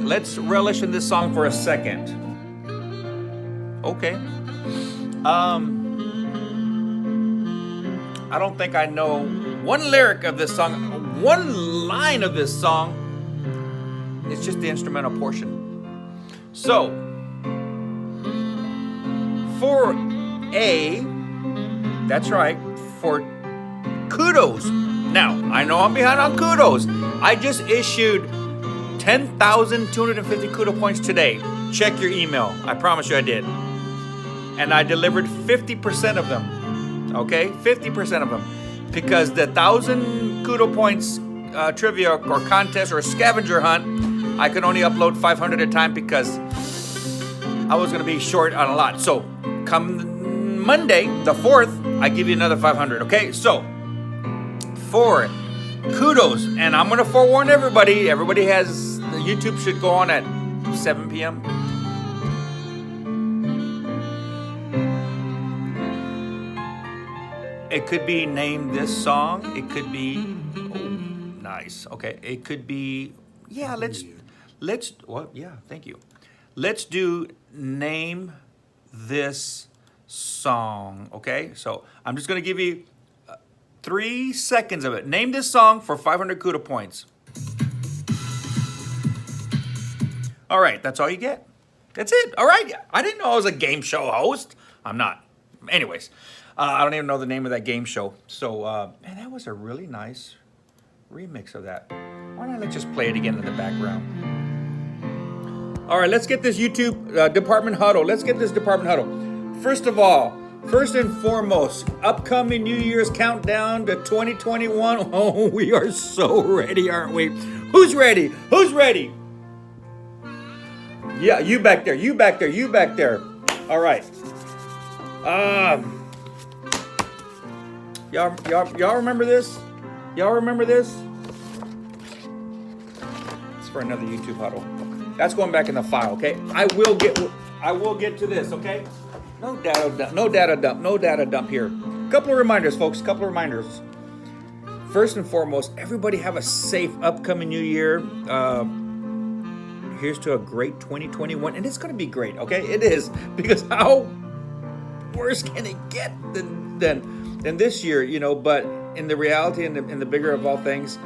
let's relish in this song for a second. Okay. I don't think I know one lyric of this song, one line of this song. It's just the instrumental portion. So, for A, that's right, for kudos. Now, I know I'm behind on kudos. I just issued 10,250 kudo points today. Check your email. I promise you I did. And I delivered 50% of them. Okay? 50% of them. Because the 1,000 kudo points trivia or contest or scavenger hunt, I could only upload 500 at a time because I was going to be short on a lot. So, come Monday, the 4th, I give you another 500. Okay? So, for kudos, and I'm going to forewarn everybody. Everybody has, YouTube should go on at 7 p.m. It could be name this song. It could be, oh, nice. Okay. It could be, yeah, thank you. Let's do name this song. Okay. So I'm just going to give you 3 seconds of it. Name this song for 500 kudo points. All right. That's all you get. That's it. All right. I didn't know I was a game show host. I'm not. Anyways. I don't even know the name of that game show. So, man, that was a really nice remix of that. Why not let's just play it again in the background? All right, let's get this YouTube department huddle. Let's get this department huddle. First of all, first and foremost, upcoming New Year's countdown to 2021. Oh, we are so ready, aren't we? Who's ready? Who's ready? Yeah, you back there. You back there. You back there. All right. Y'all remember this? Y'all remember this? It's for another YouTube huddle. That's going back in the file, okay? I will get to this, okay? No data dump here. Couple of reminders, folks. Couple of reminders. First and foremost, everybody have a safe upcoming new year. Here's to a great 2021, and it's going to be great, okay? It is, because how worse can it get than this year, you know? But in the reality and in the bigger of all things,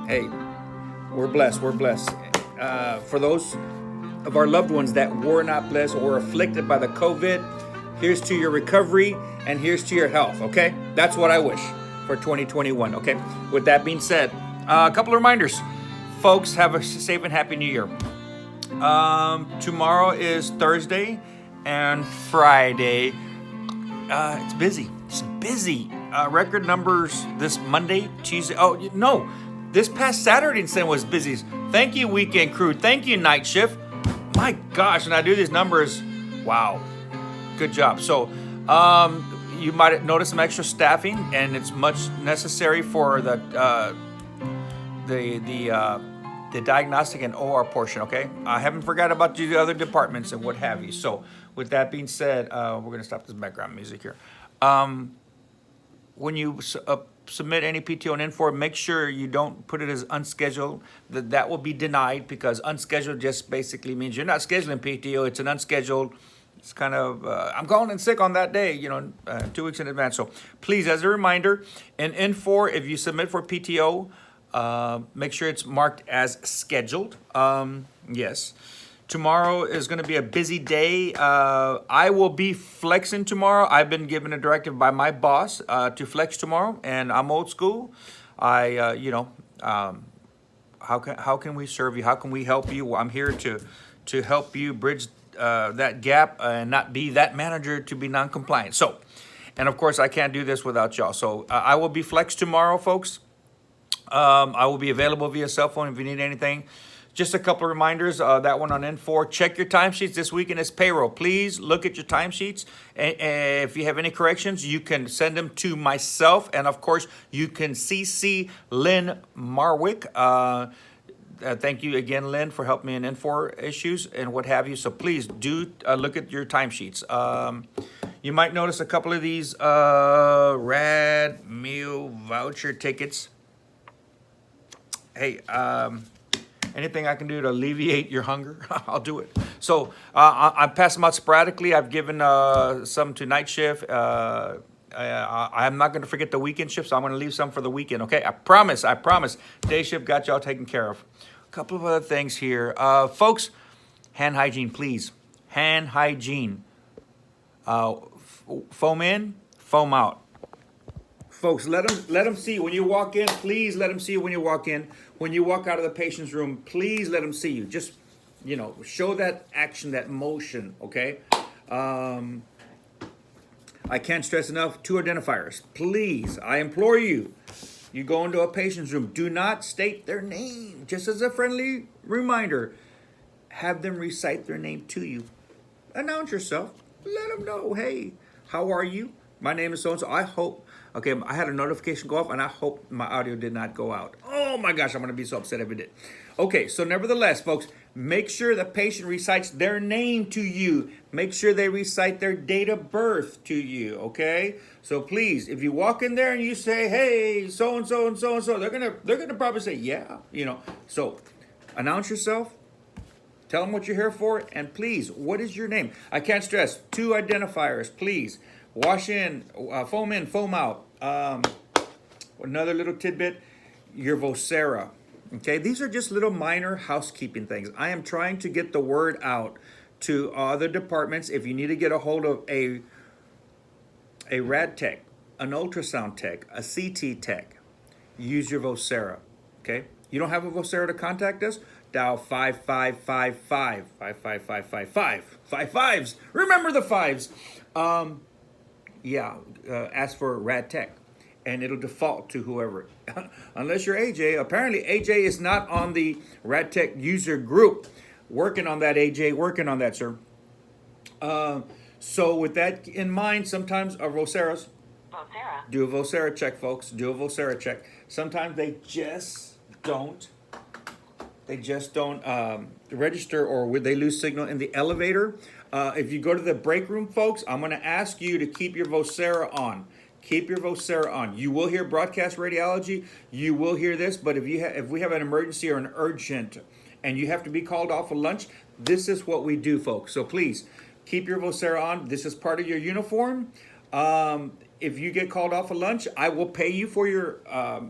hey, we're blessed. We're blessed. For those of our loved ones that were not blessed or were afflicted by the COVID, here's to your recovery and here's to your health, okay? That's what I wish for 2021, okay? With that being said, a couple of reminders. Folks, have a safe and happy new year. Tomorrow is Thursday and Friday. It's busy. It's busy. Record numbers this Monday, Tuesday. Oh, no. This past Saturday and Sunday was busy. Thank you, weekend crew. Thank you, night shift. My gosh, when I do these numbers, wow. Good job. So, you might notice some extra staffing, and it's much necessary for the diagnostic and OR portion, okay? I haven't forgot about the other departments and what have you. So, with that being said, we're going to stop this background music here. When you submit any PTO and N4, make sure you don't put it as unscheduled. That will be denied, because unscheduled just basically means you're not scheduling PTO. It's an unscheduled. It's kind of, I'm calling in sick on that day, 2 weeks in advance. So please, as a reminder, in N4, if you submit for PTO, make sure it's marked as scheduled. Yes. Tomorrow is going to be a busy day. I will be flexing tomorrow. I've been given a directive by my boss to flex tomorrow, and I'm old school. How can we serve you? How can we help you? I'm here to help you bridge that gap and not be that manager to be non-compliant. So, and of course, I can't do this without y'all. So I will be flexed tomorrow, folks. I will be available via cell phone if you need anything. Just a couple of reminders, that one on N4. Check your timesheets this weekend. It's payroll. Please look at your timesheets. And if you have any corrections, you can send them to myself. And, of course, you can CC Lynn Marwick. Thank you again, Lynn, for helping me in N4 issues and what have you. So please do look at your timesheets. You might notice a couple of these rad meal voucher tickets. Hey, Anything I can do to alleviate your hunger, I'll do it. So I pass them out sporadically. I've given some to night shift. I'm not going to forget the weekend shift, so I'm going to leave some for the weekend, okay? I promise, I promise. Day shift got y'all taken care of. A couple of other things here. Folks, hand hygiene, please. Hand hygiene. Foam in, foam out. Folks, let them see when you walk in. Please let them see you when you walk in. When you walk out of the patient's room, please let them see you. Just, show that action, that motion, okay? I can't stress enough, 2 identifiers. Please, I implore you, you go into a patient's room, do not state their name. Just as a friendly reminder, have them recite their name to you. Announce yourself. Let them know, hey, how are you? My name is so-and-so. I hope, okay, I had a notification go off, and I hope my audio did not go out. Oh my gosh, I'm going to be so upset if it did. Okay, so nevertheless, folks, make sure the patient recites their name to you. Make sure they recite their date of birth to you, okay? So please, if you walk in there and you say, hey, so-and-so and so-and-so, they're gonna probably say, yeah, So announce yourself. Tell them what you're here for, and please, what is your name? I can't stress, 2 identifiers, please. Wash in, foam out. Another little tidbit, your Vocera. Okay, these are just little minor housekeeping things. I am trying to get the word out to other departments. If you need to get a hold of a rad tech, an ultrasound tech, a CT tech, use your Vocera. Okay, you don't have a Vocera to contact us? Dial 5555 55555 5 fives. Remember the fives. Ask for rad tech, and it'll default to whoever. Unless you're AJ. Apparently, AJ is not on the rad tech user group. Working on that, AJ. Working on that, sir. So with that in mind, sometimes Voceras. Do a Vocera check, folks. Do a Vocera check. Sometimes they just don't register, or they lose signal in the elevator. If you go to the break room, folks, I'm going to ask you to keep your Vocera on. Keep your Vocera on. You will hear broadcast radiology. You will hear this, but if we have an emergency or an urgent and you have to be called off of lunch, this is what we do, folks. So please keep your Vocera on. This is part of your uniform. If you get called off of lunch, I will pay you for your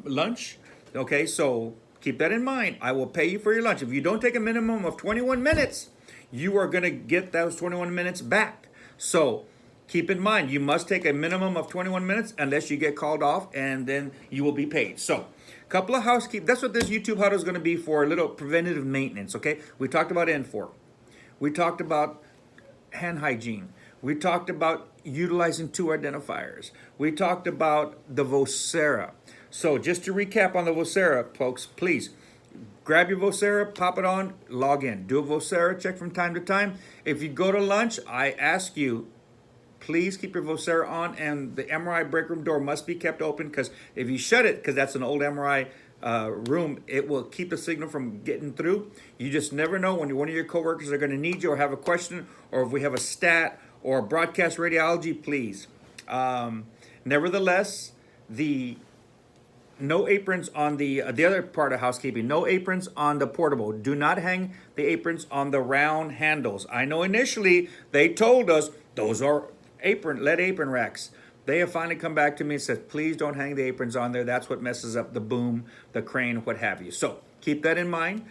lunch. Okay, so keep that in mind. I will pay you for your lunch. If you don't take a minimum of 21 minutes, you are going to get those 21 minutes back. So keep in mind, you must take a minimum of 21 minutes unless you get called off, and then you will be paid. So a couple of housekeeping. That's what this YouTube huddle is going to be for, a little preventative maintenance, okay? We talked about N4. We talked about hand hygiene. We talked about utilizing 2 identifiers. We talked about the Vocera. So just to recap on the Vocera, folks, please grab your Vocera, pop it on, log in. Do a Vocera check from time to time. If you go to lunch, I ask you, please keep your Vocera on, and the MRI break room door must be kept open, because if you shut it, because that's an old MRI room, it will keep the signal from getting through. You just never know when one of your coworkers are going to need you or have a question, or if we have a stat or broadcast radiology, please. Nevertheless, the no aprons on the other part of housekeeping. No aprons on the portable. Do not hang the aprons on the round handles. I know initially they told us those are lead apron racks. They have finally come back to me and said, please don't hang the aprons on there. That's what messes up the boom, the crane, what have you. So keep that in mind.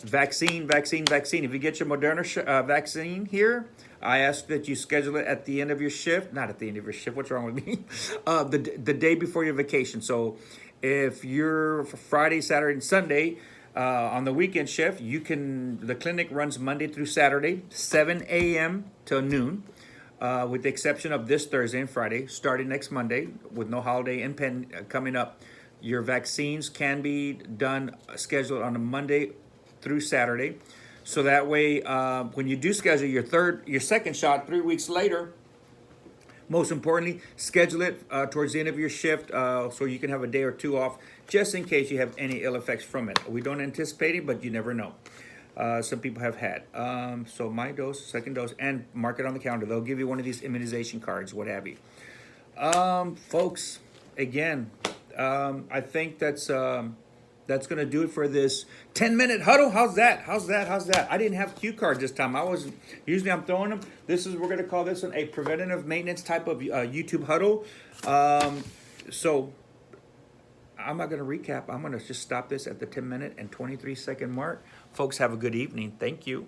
Vaccine. If you get your Moderna vaccine here, I ask that you schedule it at the end of your shift. Not at the end of your shift. What's wrong with me? The day before your vacation. So if you're Friday, Saturday, and Sunday on the weekend shift, the clinic runs Monday through Saturday, 7 a.m. till noon, with the exception of this Thursday and Friday, starting next Monday with no holiday coming up. Your vaccines can be scheduled on a Monday through Saturday. So that way, when you do schedule your second shot 3 weeks later, most importantly, schedule it towards the end of your shift so you can have a day or 2 off, just in case you have any ill effects from it. We don't anticipate it, but you never know. Some people have had. So my dose, second dose, and mark it on the calendar. They'll give you one of these immunization cards, what have you. Folks, again, I think that's that's gonna do it for this 10-minute huddle. How's that? How's that? How's that? I didn't have cue cards this time. Usually I'm throwing them. We're gonna call this one a preventative maintenance type of YouTube huddle. So I'm not gonna recap. I'm gonna just stop this at the 10-minute and 23-second mark. Folks, have a good evening. Thank you.